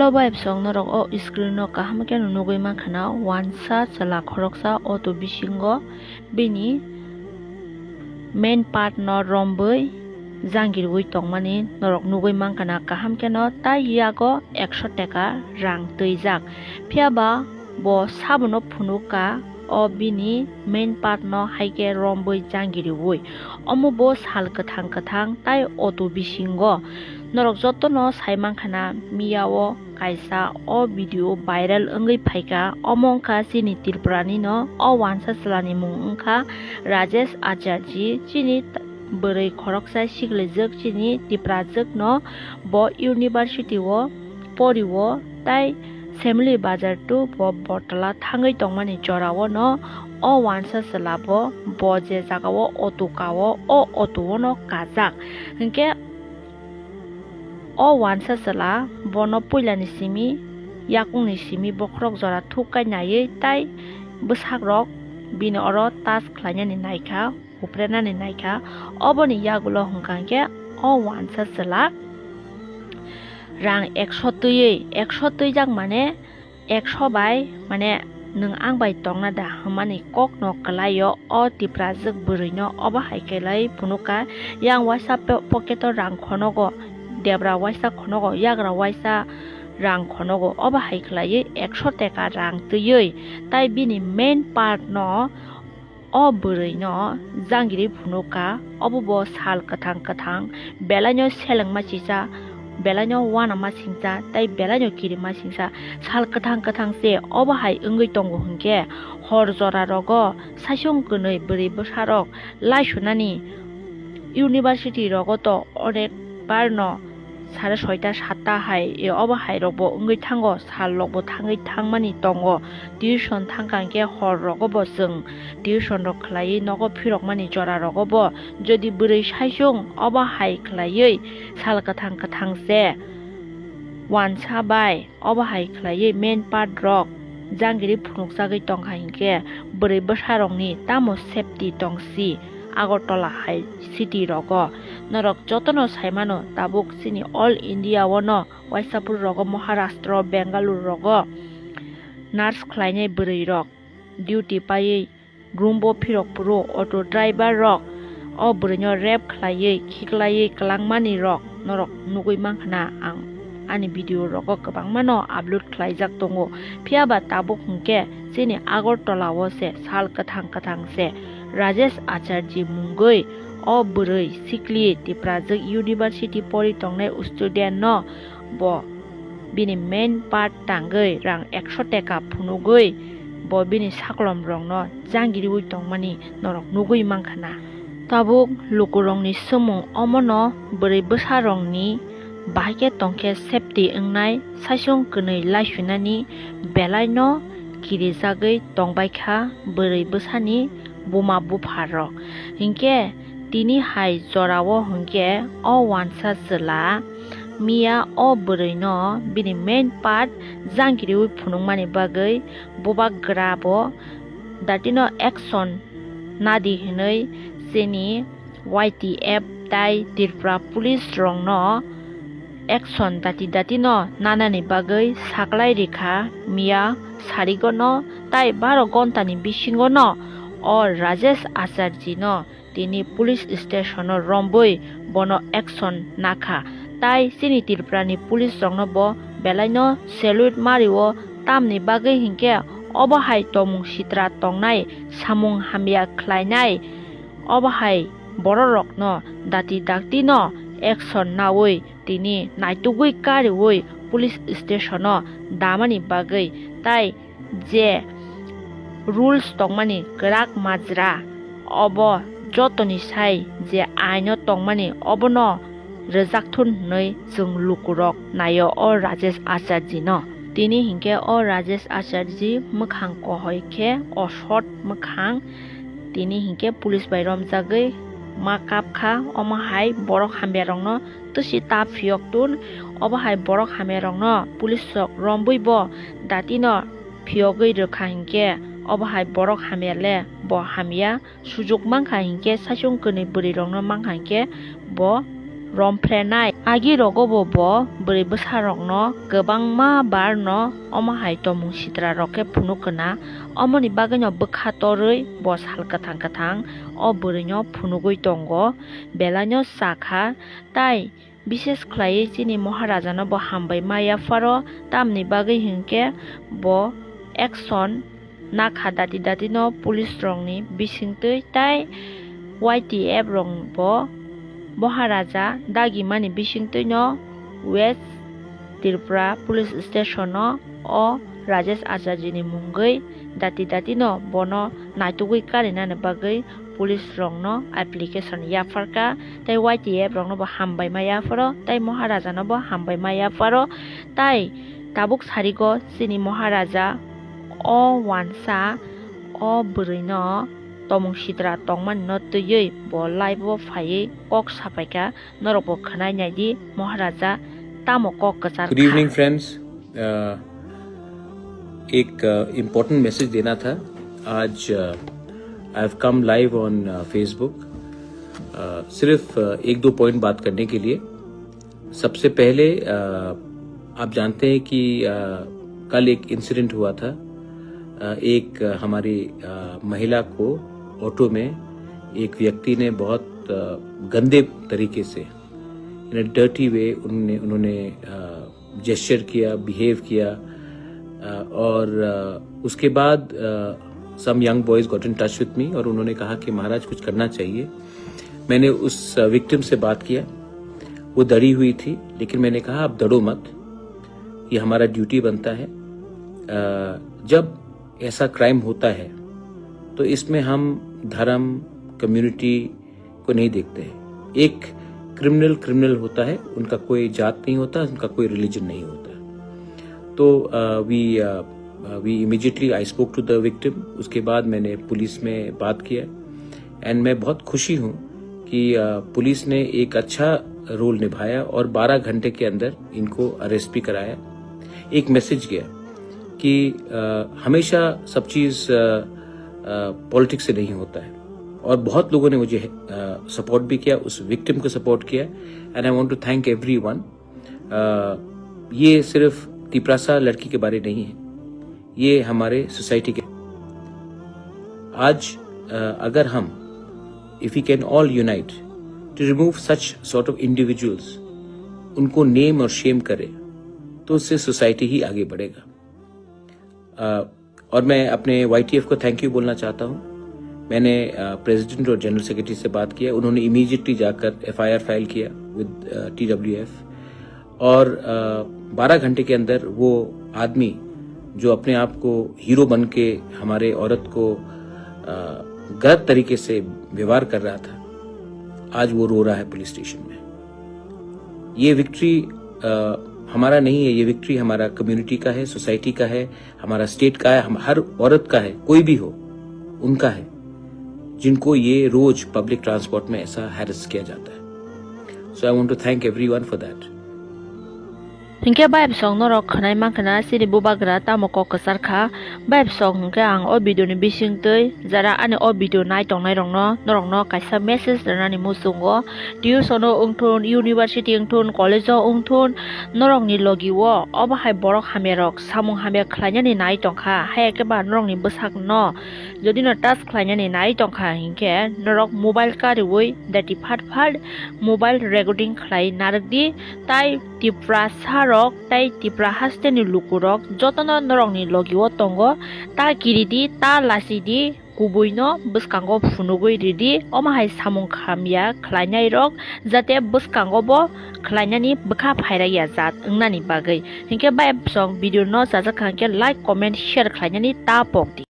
Hello vibe song norok o screen no kaham ke nugui mankhana wansa chala khoroksa auto bisingo bini main part no romboi jangir ui tongmani norok nugui mankhana kaham ke no tai yago 100 taka rang tuijak phiaba bo sabuno phunuka o bini main part no haike romboi jangiri ui omo bo sal kathang tai auto bisingo norok joto no saimankhana miyao kaisa o video viral ongoi phaika omongkha chini tirprani no o wansa chlani mung ongkha Rajesh Acharji chini bwrui khoroksa siglejak chini tiprajak no bo university o poriwo tai Family Bazar to bo botala thangai tongmani jorao no o wansa chlabo bo je jagao otukao o otuo no kajak hingke o wansa chla bono puilani simi yakungni simi bokrok jora thukai nai tai bwsakrok bini oro tas khlainani naikha uprenani naikha oboni yagulo hungkangke o wansa chla rang 100 tuijak mane 100 bai mane nung ang bai tongna da hamani kok no kalayo o tiprajak bwrui no oba haikelai phunuka yang wasa pocketo rang khonogo debra waisa khonogo yagra waisa rang khonogo oba haiklai 100 taka rang tuyoi tai bini main part no o bwrui no jangiri phunuka obo sal kathang belanyo selengma chicha belanyo wana masingsa tai belanyo kiri masingsa sal kathang se oba hai ongoi tongo hingke hor jora rogo sasong kunoi bwrui bwsarok laisunani university rogo to orek bar no 6:30 hai e oba hai robo ongoi thango sal logbo thangai thangmani tongo tuition thangkangke hor rogo bo jeng tuition rok khlai nogo phirokmani jora rogo bo jodi bwrui saisung oba hai khlaioi sal kathang se wansa bai oba hai khlaioi main part rok jangiri phunukjagoi tongkha hingke bwrui bwsarokni tamo safety tongsi Agartala hai city rogo norok jotono saimano tabuk chini all India wono waisapur rogo Maharashtra Bengaluru rogo nurse khlainai bwrui rok duty pai rumbo phirok puro auto driver rok o bwrui rap khlaiei khiklaiei klangmani rok norok nugui mankhana ang ani video rogo kwbangmano upload khlaijak tongo phiaba tabuk hungke chini Agartala wo se sal kathang se Rajesh Acharji mungoi o bwrui sikli tiprajak university pori tongnai student no bo bini main part tangoi rang 100 taka phunugoi bo bini saklom rong no jangiri ui tongmani norok nugui mankhana tabuk lukurongni sumung omono bwrui bwsarongni bahike tongke safety ongnai sasung kunui laisunani belai no kirijagoi tongbaikha bwrui bwsani buma bupharok hingke tini hai jorao hingke o wansa chla mia o bwrui no bini main part jangiri ui phunukmani bagoi boba grabo datino action nadi hinoi chini YTF tai Tripura police rong no action dati no nanani bagoi saklai rikha mia sarigo no tai 12 gontani bisingo no o Rajesh Acharji no tini police station no romboi bono action nakha tai chini Tripurani police rong no bo belai no salute mariwo tamni bagai hingke obo hai tomung sitra tongnai samung hamya khlainai obo hai bororok no dati no action nawoi tini naitugui kariwoi police station no damani bagai tai je rules tongmani krak majra obo jotoni sai je aino tongmani obono rejakthun nei jung lukurok nayo o Rajesh Acharji no tini hingke o Rajesh Acharji mukhang kohoi khe o short mukhang tini hingke police bai romjagoi makap kha omo hai borok hamberong no tusi tap phiok tun obo hai borok hamberong no police sok rombui bo dati no phiogoi rokha hingke obo hai borok hamerle bo hamia sujok mangkha hingke sasung kunui bwrui rong no mangkha hingke bo romfrenai agi rogobo bo bwri bwsarokno kwbangma bar no omahai tomung sitra roke phunukna omoni bagui no bwkhatorui bo sal kathang kathang o bwri no phunugui tongo belai no sakha tai বিশেষ খ্লাই চিনি মহারাজানো ব হামবাই মায়া ফারো তামনি বাগৈ হিংকে ব action না খাদাতি দাতি ন police রংনি বিসিংতৈ তাই YTF রং ব মহারাজা দাগি মানি বিসিংতৈ ন ওয়েস্ট ত্রিপুরা পুলিশ স্টেশন ও রাজেশ আচার্যনি মুঙ্গৈ দাতি দাতি ন বন নাইতুগৈ কারিনানে বাগৈ পুলিশ রং no application yafarka tai YTF rong no bo hambai maya faro tai maharaja no bo hambai maya faro tai tabuk sarigo sini maharaja o wansa o bwri no tomung sidra tongman no tuyui bo live bo phai kok sapaika norok bo khanai naidi maharaja tamo kok kachar Good evening friends एक important message देना था आज I have come live on Facebook सिर्फ एक दो point बात करने के लिए। सबसे पहले आप जानते हैं कि कल एक इंसिडेंट हुआ था। एक हमारी महिला को ऑटो में एक व्यक्ति ने बहुत गंदे तरीके से इन अ डर्टी वे उन्होंने जेस्चर किया, बिहेव किया और उसके बाद some young boys got in touch with me और उन्होंने कहा कि महाराज कुछ करना चाहिए। मैंने उस विक्टिम से बात किया, वो डरी हुई थी, लेकिन मैंने कहा आप डरो मत, ये हमारा ड्यूटी बनता है। जब ऐसा क्राइम होता है तो इसमें हम धर्म कम्युनिटी को नहीं देखते हैं। एक क्रिमिनल होता है, उनका कोई जात नहीं होता, उनका कोई रिलीजन नहीं होता। तो we immediately I spoke to the victim। उसके बाद मैंने पुलिस में बात किया एंड मैं बहुत खुशी हूँ कि पुलिस ने एक अच्छा रोल निभाया और 12 घंटे के अंदर इनको अरेस्ट भी कराया। एक मैसेज गया कि हमेशा सब चीज़ पॉलिटिक्स से नहीं होता है और बहुत लोगों ने मुझे सपोर्ट भी किया, उस विक्टिम को सपोर्ट किया and I want to thank everyone. ये सिर्फ तिपरासा लड़की के बारे नहीं है, ये हमारे सोसाइटी के। आज अगर हम if we can all unite to remove such sort of individuals, उनको नेम और शेम करें, तो उससे सोसाइटी ही आगे बढ़ेगा। और मैं अपने YTF को थैंक यू बोलना चाहता हूँ। मैंने प्रेसिडेंट और जनरल सेक्रेटरी से बात किया, उन्होंने इमीडिएटली जाकर FIR फाइल किया विद TWF और 12 घंटे के अंदर वो आदमी जो अपने आप को हीरो बन के हमारे औरत को गलत तरीके से व्यवहार कर रहा था, आज वो रो रहा है पुलिस स्टेशन में। ये विक्ट्री हमारा नहीं है, ये विक्ट्री हमारा कम्युनिटी का है, सोसाइटी का है, हमारा स्टेट का है, हम हर औरत का है, कोई भी हो उनका है, जिनको ये रोज पब्लिक ट्रांसपोर्ट में ऐसा हैरेस किया जाता है। So I want to thank everyone for that. Hingke bayab song norok khanai mankana siri bubagra tamoko kasarkha bayab song hingke ang o video ni bisingtui jara ani o video nai tongnai rongno norokno kaisa message ranani musungo tuition ungthun university ungthun college ungthun norok ni logi wo obahai borok hamerok samung hamer khlainani nai tongkha haike ba norok ni bwsak no jodi no touch khlainani nai tongkha hingke norok mobile kariwui dati phat mobile recording khlai narikdi tai tipra rok tai tipra hasteni lukurok jotono norokni logiwo tongo ta kiridi ta lasidi kubuino bwskango phunugui ridi omahai samung khamya khlainai rok jate bwskango bo khlainani bwkha phairaya jat ungnani bagai hingke bai song video no sajak hangke like comment share khlainani ta pokdi।